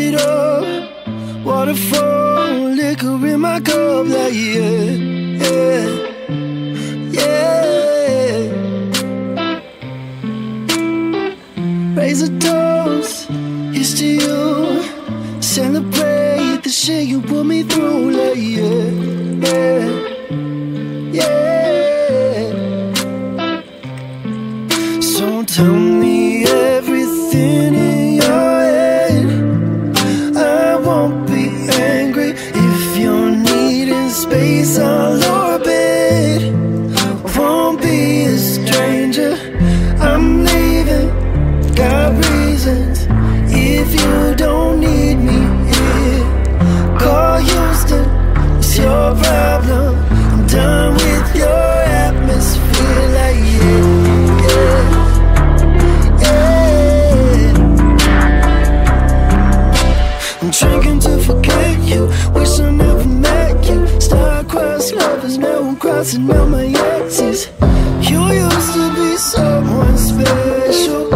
it up. Waterfall, liquor in my cup, like yeah, yeah, yeah. Raise a toast, here's to you. Celebrate the shit you put me through, like yeah, yeah, yeah. So tell me everything in your head. I won't be angry if you're needing space. I'll orbit, won't be a stranger. I'm leaving, got reasons. If you don't need me here, call Houston, it's your problem. I'm done with your atmosphere, like yeah, yeah, yeah. I'm drinking to forget you, wish I never met you. Star-crossed lovers, now I'm crossing out my exes. You used to be someone special.